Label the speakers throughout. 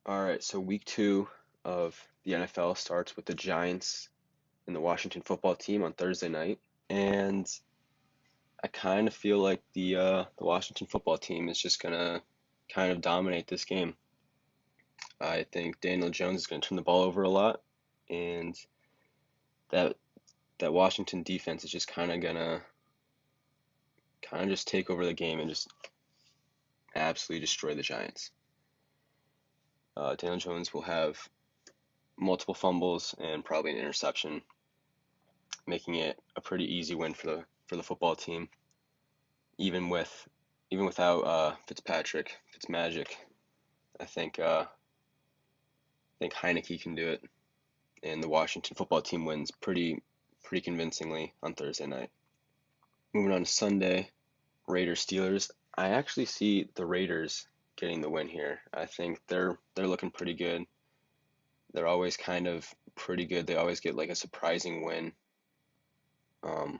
Speaker 1: All right, so week two of the NFL starts with the Giants and the Washington football team on Thursday night, and I kind of feel like the Washington football team is just gonna kind of dominate this game. I think Daniel Jones is gonna turn the ball over a lot, and that that Washington defense is just kind of just take over the game and just absolutely destroy the Giants. Daniel Jones will have multiple fumbles and probably an interception, making it a pretty easy win for the football team, even with even without Fitzmagic. I think Heineke can do it, and the Washington football team wins pretty convincingly on Thursday night. Moving on to Sunday, Raiders Steelers. I actually see the Raiders getting the win here. I think they're looking pretty good. They're always kind of pretty good. They always get like a surprising win. Um,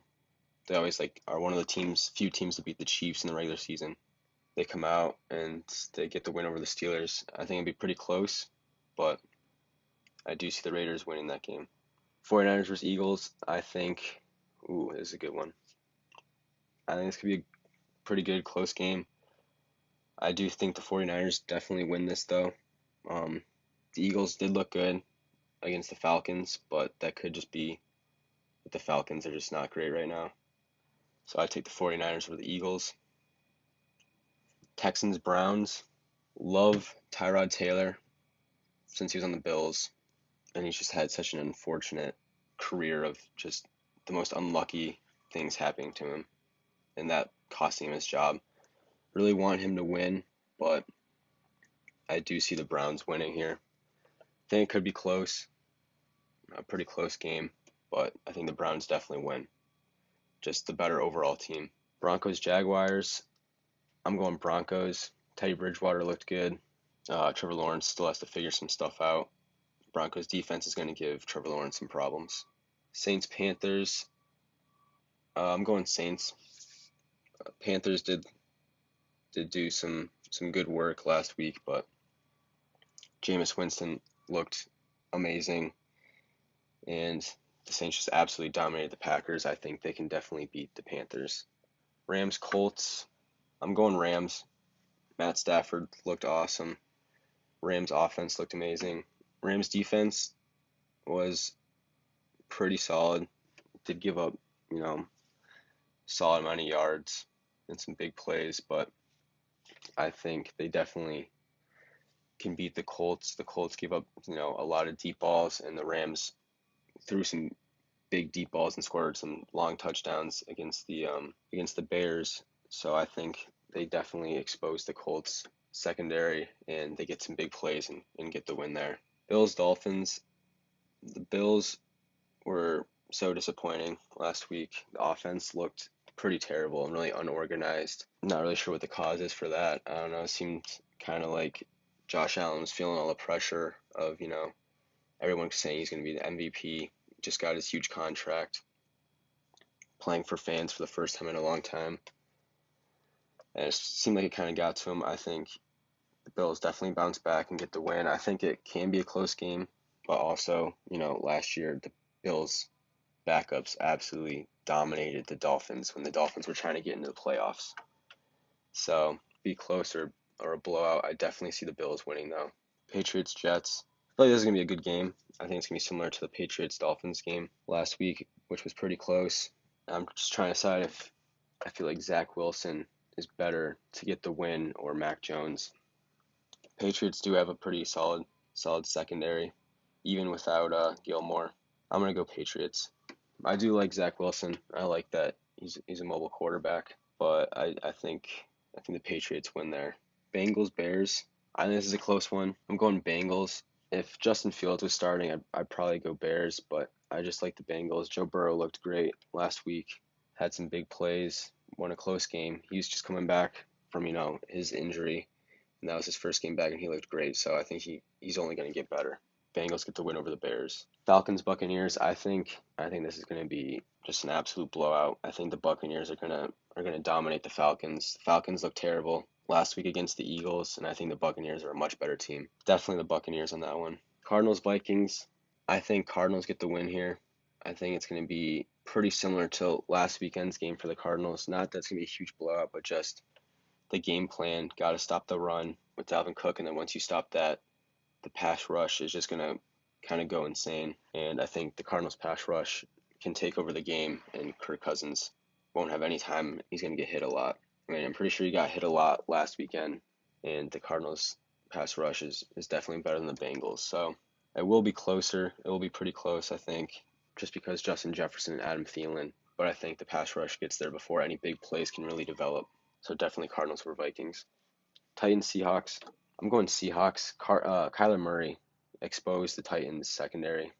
Speaker 1: they always like are one of the few teams to beat the Chiefs in the regular season. They come out and they get the win over the Steelers. I think it'll be pretty close, but I do see the Raiders winning that game. 49ers versus Eagles, I think, this is a good one. I think this could be a pretty good close game. I do think the 49ers definitely win this though. The Eagles did look good against the Falcons, but that could just be that the Falcons are just not great right now. So I take the 49ers over the Eagles. Texans Browns. Love Tyrod Taylor since he was on the Bills, and he's just had such an unfortunate career of just the most unlucky things happening to him, and that costing him his job. Really want him to win, but I do see the Browns winning here. I think it could be close, a pretty close game, but I think the Browns definitely win. Just the better overall team. Broncos Jaguars. I'm going Broncos. Teddy Bridgewater looked good. Trevor Lawrence still has to figure some stuff out. Broncos defense is going to give Trevor Lawrence some problems. Saints Panthers. I'm going Saints. Panthers did do some good work last week, but Jameis Winston looked amazing, and the Saints just absolutely dominated the Packers. I think they can definitely beat the Panthers. Rams Colts. I'm going Rams. Matt Stafford looked awesome. Rams offense looked amazing. Rams defense was pretty solid. Did give up, solid amount of yards and some big plays, but I think they definitely can beat the Colts. The Colts gave up, a lot of deep balls, and the Rams threw some big deep balls and scored some long touchdowns against the Bears. So I think they definitely exposed the Colts secondary, and they get some big plays and get the win there. Bills Dolphins. The Bills were so disappointing last week. The offense looked pretty terrible and really unorganized. I'm not really sure what the cause is for that. I don't know. It seemed kind of like Josh Allen was feeling all the pressure of, everyone saying he's going to be the MVP. Just got his huge contract, playing for fans for the first time in a long time. And it seemed like it kind of got to him. I think the Bills definitely bounce back and get the win. I think it can be a close game, but also, last year the Bills backups absolutely dominated the Dolphins when the Dolphins were trying to get into the playoffs. So, be close or a blowout. I definitely see the Bills winning though. Patriots Jets. I feel like this is going to be a good game. I think it's going to be similar to the Patriots Dolphins game last week, which was pretty close. I'm just trying to decide if I feel like Zach Wilson is better to get the win or Mac Jones. Patriots do have a pretty solid secondary, even without Gilmore. I'm going to go Patriots. I do like Zach Wilson. I like that he's a mobile quarterback, but I think the Patriots win there. Bengals Bears. I think this is a close one. I'm going Bengals. If Justin Fields was starting, I'd probably go Bears, but I just like the Bengals. Joe Burrow looked great last week. Had some big plays. Won a close game. He was just coming back from his injury, and that was his first game back, and he looked great. So I think he's only going to get better. Bengals get the win over the Bears. Falcons Buccaneers. I think this is going to be just an absolute blowout. I think the Buccaneers are going to dominate the Falcons. The Falcons look terrible last week against the Eagles, and I think the Buccaneers are a much better team. Definitely the Buccaneers on that one. Cardinals Vikings. I think Cardinals get the win here. I think it's going to be pretty similar to last weekend's game for the Cardinals. Not that it's going to be a huge blowout, but just the game plan. Got to stop the run with Dalvin Cook, and then once you stop that, the pass rush is just going to kind of go insane. And I think the Cardinals pass rush can take over the game, and Kirk Cousins won't have any time. He's going to get hit a lot. I mean, I'm pretty sure he got hit a lot last weekend, and the Cardinals pass rush is definitely better than the Bengals. So it will be closer. It will be pretty close, I think, just because Justin Jefferson and Adam Thielen. But I think the pass rush gets there before any big plays can really develop. So definitely Cardinals over Vikings. Titans Seahawks. I'm going Seahawks. Kyler Murray exposed the Titans secondary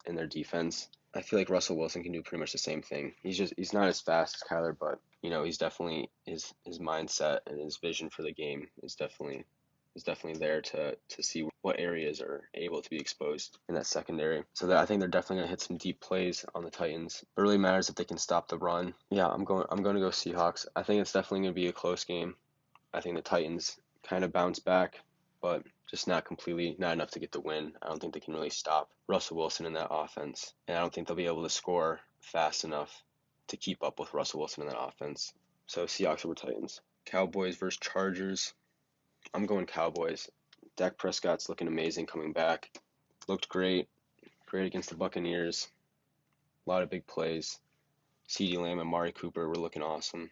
Speaker 1: in their defense. I feel like Russell Wilson can do pretty much the same thing. He's not as fast as Kyler, but he's definitely his mindset and his vision for the game is definitely there to see what areas are able to be exposed in that secondary. So I think they're definitely gonna hit some deep plays on the Titans. It really matters if they can stop the run. Yeah, I'm going to go Seahawks. I think it's definitely gonna be a close game. I think the Titans kind of bounce back, but just not enough to get the win. I don't think they can really stop Russell Wilson in that offense, and I don't think they'll be able to score fast enough to keep up with Russell Wilson in that offense. So Seahawks over Titans. Cowboys versus Chargers. I'm going Cowboys. Dak Prescott's looking amazing coming back. Looked great against the Buccaneers. A lot of big plays. CeeDee Lamb and Amari Cooper were looking awesome.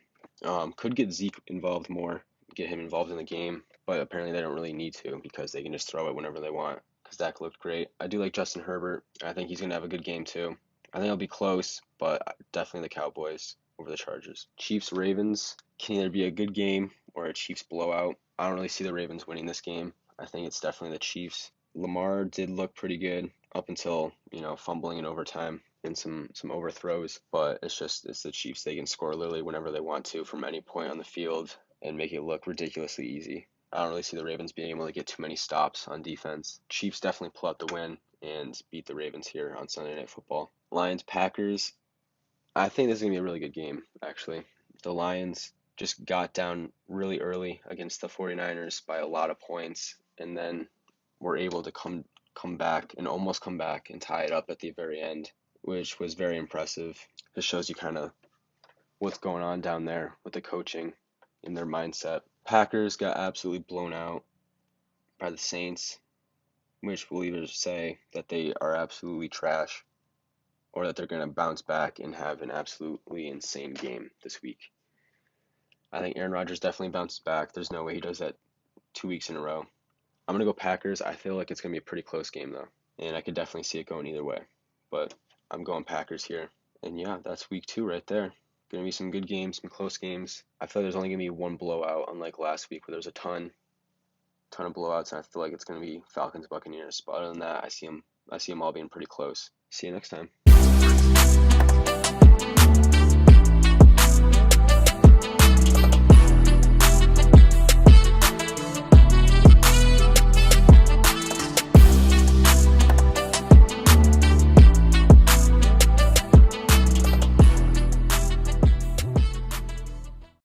Speaker 1: Could get Zeke involved more, get him involved in the game, but apparently they don't really need to because they can just throw it whenever they want because Dak looked great. I do like Justin Herbert. I think he's going to have a good game too. I think it'll be close, but definitely the Cowboys over the Chargers. Chiefs-Ravens can either be a good game or a Chiefs blowout. I don't really see the Ravens winning this game. I think it's definitely the Chiefs. Lamar did look pretty good up until, fumbling in overtime and some overthrows, but it's the Chiefs. They can score literally whenever they want to from any point on the field and make it look ridiculously easy. I don't really see the Ravens being able to get too many stops on defense. Chiefs definitely pull out the win and beat the Ravens here on Sunday Night Football. Lions-Packers. I think this is going to be a really good game, actually. The Lions just got down really early against the 49ers by a lot of points and then were able to come back and almost come back and tie it up at the very end, which was very impressive. It shows you kind of what's going on down there with the coaching and their mindset. Packers got absolutely blown out by the Saints, which will either say that they are absolutely trash or that they're going to bounce back and have an absolutely insane game this week. I think Aaron Rodgers definitely bounces back. There's no way he does that 2 weeks in a row. I'm going to go Packers. I feel like it's going to be a pretty close game, though, and I could definitely see it going either way. But I'm going Packers here. And yeah, that's week 2 right there. Going to be some good games, some close games. I feel like there's only going to be one blowout, unlike last week where there's a ton of blowouts, and I feel like it's going to be Falcons Buccaneers. But other than that, I see them all being pretty close. See you next time.